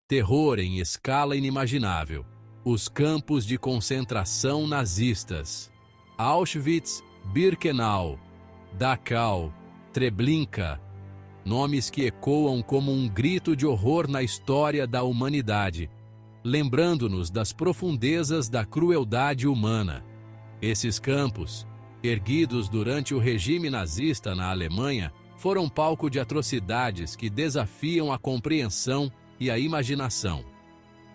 Terror em escala inimaginável. Os campos de concentração nazistas. Auschwitz, Birkenau, Dachau, Treblinka. Nomes que ecoam como um grito de horror na história da humanidade, lembrando-nos das profundezas da crueldade humana. Esses campos, erguidos durante o regime nazista na Alemanha, foram palco de atrocidades que desafiam a compreensão e a imaginação.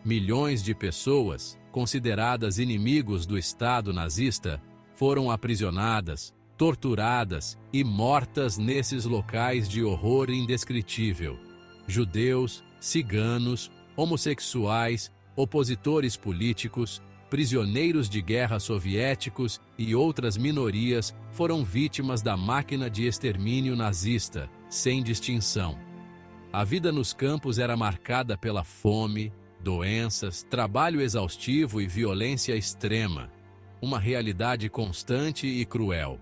Milhões de pessoas, consideradas inimigos do Estado nazista, foram aprisionadas, torturadas e mortas nesses locais de horror indescritível. Judeus, ciganos, homossexuais, opositores políticos, prisioneiros de guerra soviéticos e outras minorias foram vítimas da máquina de extermínio nazista, sem distinção. A vida nos campos era marcada pela fome, doenças, trabalho exaustivo e violência extrema, uma realidade constante e cruel.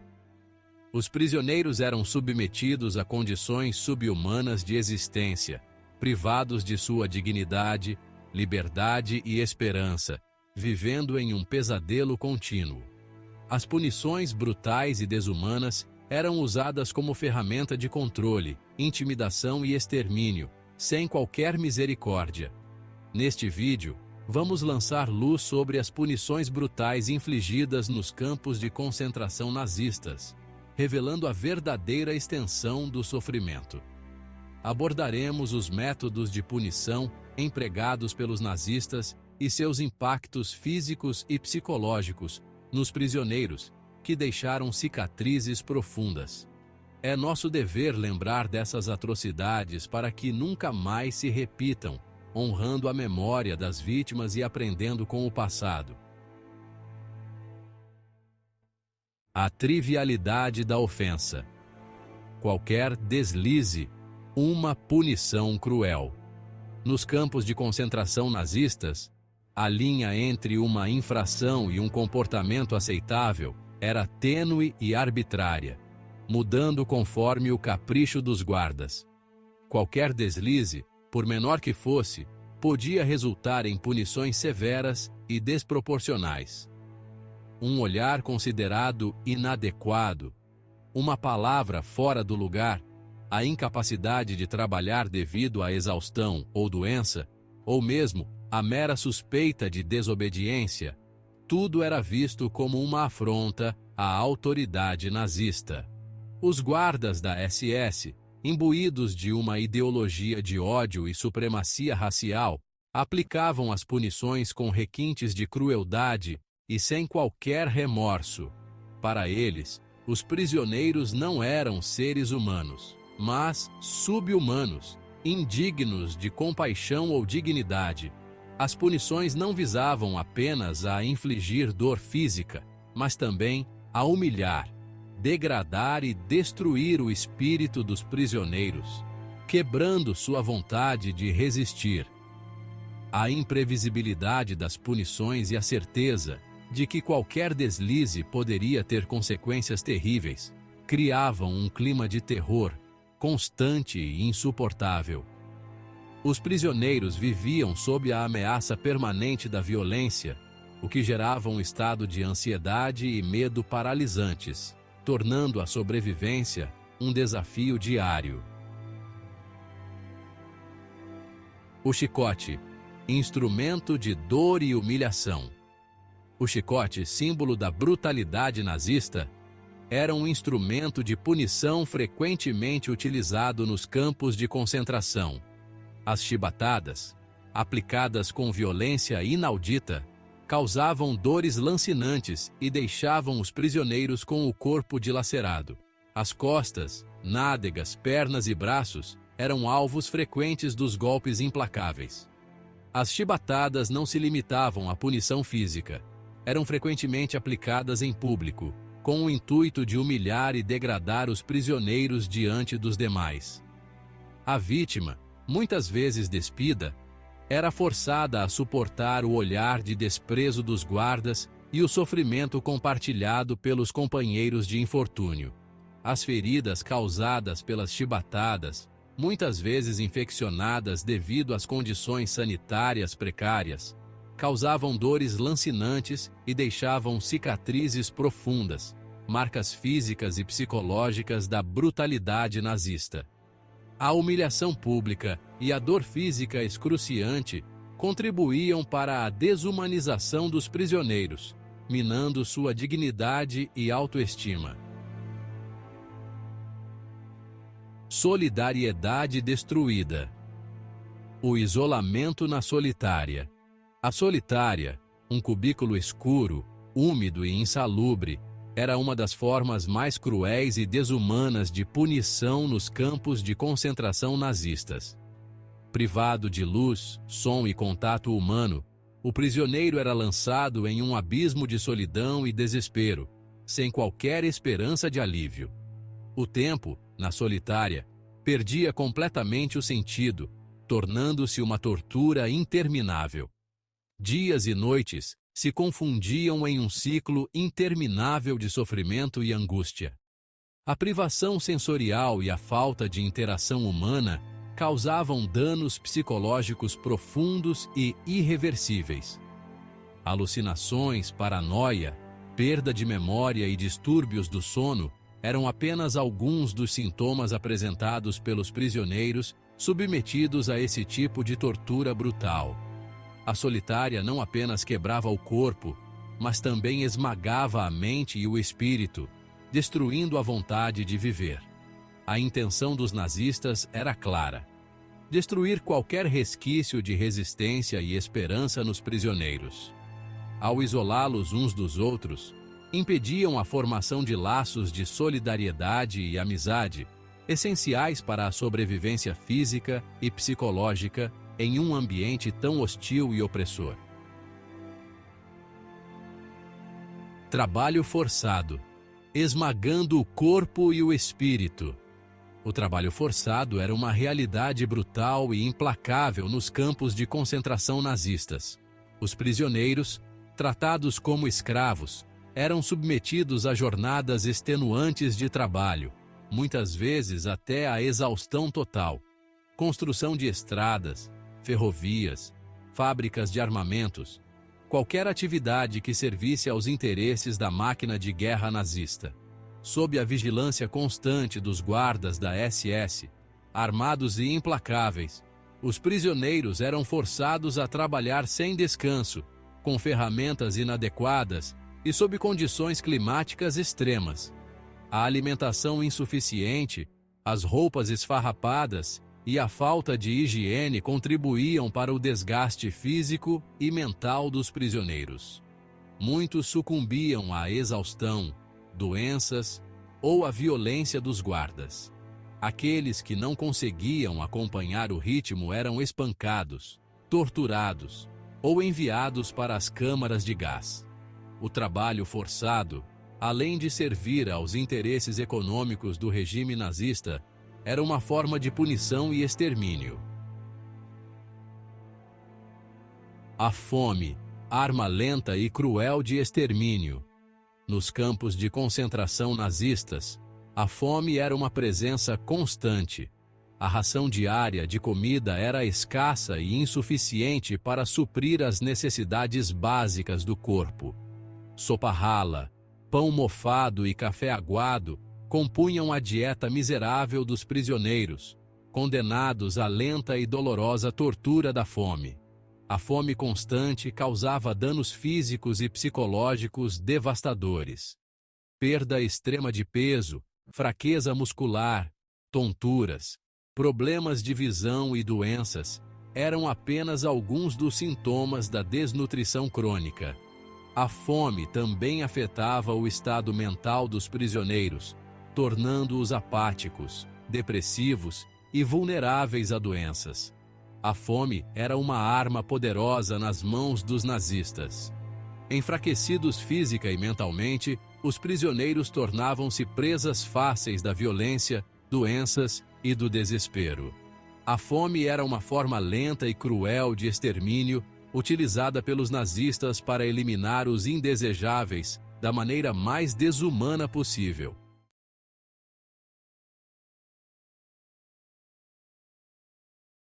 Os prisioneiros eram submetidos a condições subhumanas de existência, privados de sua dignidade, liberdade e esperança, vivendo em um pesadelo contínuo. As punições brutais e desumanas eram usadas como ferramenta de controle, intimidação e extermínio, sem qualquer misericórdia. Neste vídeo, vamos lançar luz sobre as punições brutais infligidas nos campos de concentração nazistas, revelando a verdadeira extensão do sofrimento. Abordaremos os métodos de punição empregados pelos nazistas e seus impactos físicos e psicológicos nos prisioneiros, que deixaram cicatrizes profundas. É nosso dever lembrar dessas atrocidades para que nunca mais se repitam, honrando a memória das vítimas e aprendendo com o passado. A trivialidade da ofensa. Qualquer deslize, uma punição cruel. Nos campos de concentração nazistas, a linha entre uma infração e um comportamento aceitável era tênue e arbitrária, mudando conforme o capricho dos guardas. Qualquer deslize, por menor que fosse, podia resultar em punições severas e desproporcionais. Um olhar considerado inadequado, uma palavra fora do lugar, a incapacidade de trabalhar devido à exaustão ou doença, ou mesmo a mera suspeita de desobediência, tudo era visto como uma afronta à autoridade nazista. Os guardas da SS, imbuídos de uma ideologia de ódio e supremacia racial, aplicavam as punições com requintes de crueldade e sem qualquer remorso. Para eles, os prisioneiros não eram seres humanos, mas sub-humanos, indignos de compaixão ou dignidade. As punições não visavam apenas a infligir dor física, mas também a humilhar, degradar e destruir o espírito dos prisioneiros, quebrando sua vontade de resistir. A imprevisibilidade das punições e a certeza de que qualquer deslize poderia ter consequências terríveis criavam um clima de terror constante e insuportável. Os prisioneiros viviam sob a ameaça permanente da violência, o que gerava um estado de ansiedade e medo paralisantes, tornando a sobrevivência um desafio diário. O chicote, instrumento de dor e humilhação. O chicote, símbolo da brutalidade nazista, era um instrumento de punição frequentemente utilizado nos campos de concentração. As chibatadas, aplicadas com violência inaudita, causavam dores lancinantes e deixavam os prisioneiros com o corpo dilacerado. As costas, nádegas, pernas e braços eram alvos frequentes dos golpes implacáveis. As chibatadas não se limitavam à punição física. Eram frequentemente aplicadas em público, com o intuito de humilhar e degradar os prisioneiros diante dos demais. A vítima, muitas vezes despida, era forçada a suportar o olhar de desprezo dos guardas e o sofrimento compartilhado pelos companheiros de infortúnio. As feridas causadas pelas chibatadas muitas vezes infeccionadas devido às condições sanitárias precárias, causavam dores lancinantes e deixavam cicatrizes profundas, marcas físicas e psicológicas da brutalidade nazista. A humilhação pública e a dor física excruciante contribuíam para a desumanização dos prisioneiros, minando sua dignidade e autoestima. Solidariedade destruída. O isolamento na solitária. A solitária, um cubículo escuro, úmido e insalubre, era uma das formas mais cruéis e desumanas de punição nos campos de concentração nazistas. Privado de luz, som e contato humano, o prisioneiro era lançado em um abismo de solidão e desespero, sem qualquer esperança de alívio. O tempo, na solitária, perdia completamente o sentido, tornando-se uma tortura interminável. Dias e noites se confundiam em um ciclo interminável de sofrimento e angústia. A privação sensorial e a falta de interação humana causavam danos psicológicos profundos e irreversíveis. Alucinações, paranoia, perda de memória e distúrbios do sono eram apenas alguns dos sintomas apresentados pelos prisioneiros submetidos a esse tipo de tortura brutal. A solitária não apenas quebrava o corpo, mas também esmagava a mente e o espírito, destruindo a vontade de viver. A intenção dos nazistas era clara: destruir qualquer resquício de resistência e esperança nos prisioneiros. Ao isolá-los uns dos outros, impediam a formação de laços de solidariedade e amizade, essenciais para a sobrevivência física e psicológica em um ambiente tão hostil e opressor. Trabalho forçado, esmagando o corpo e o espírito. O trabalho forçado era uma realidade brutal e implacável nos campos de concentração nazistas. Os prisioneiros, tratados como escravos, eram submetidos a jornadas extenuantes de trabalho, muitas vezes até a exaustão total. Construção de estradas, ferrovias, fábricas de armamentos, qualquer atividade que servisse aos interesses da máquina de guerra nazista. Sob a vigilância constante dos guardas da SS, armados e implacáveis, os prisioneiros eram forçados a trabalhar sem descanso, com ferramentas inadequadas e sob condições climáticas extremas. A alimentação insuficiente, as roupas esfarrapadas e a falta de higiene contribuíam para o desgaste físico e mental dos prisioneiros. Muitos sucumbiam à exaustão, doenças ou à violência dos guardas. Aqueles que não conseguiam acompanhar o ritmo eram espancados, torturados ou enviados para as câmaras de gás. O trabalho forçado, além de servir aos interesses econômicos do regime nazista, era uma forma de punição e extermínio. A fome, arma lenta e cruel de extermínio. Nos campos de concentração nazistas, a fome era uma presença constante. A ração diária de comida era escassa e insuficiente para suprir as necessidades básicas do corpo. Sopa rala, pão mofado e café aguado compunham a dieta miserável dos prisioneiros, condenados à lenta e dolorosa tortura da fome. A fome constante causava danos físicos e psicológicos devastadores. Perda extrema de peso, fraqueza muscular, tonturas, problemas de visão e doenças eram apenas alguns dos sintomas da desnutrição crônica. A fome também afetava o estado mental dos prisioneiros, tornando-os apáticos, depressivos e vulneráveis a doenças. A fome era uma arma poderosa nas mãos dos nazistas. Enfraquecidos física e mentalmente, os prisioneiros tornavam-se presas fáceis da violência, doenças e do desespero. A fome era uma forma lenta e cruel de extermínio utilizada pelos nazistas para eliminar os indesejáveis da maneira mais desumana possível.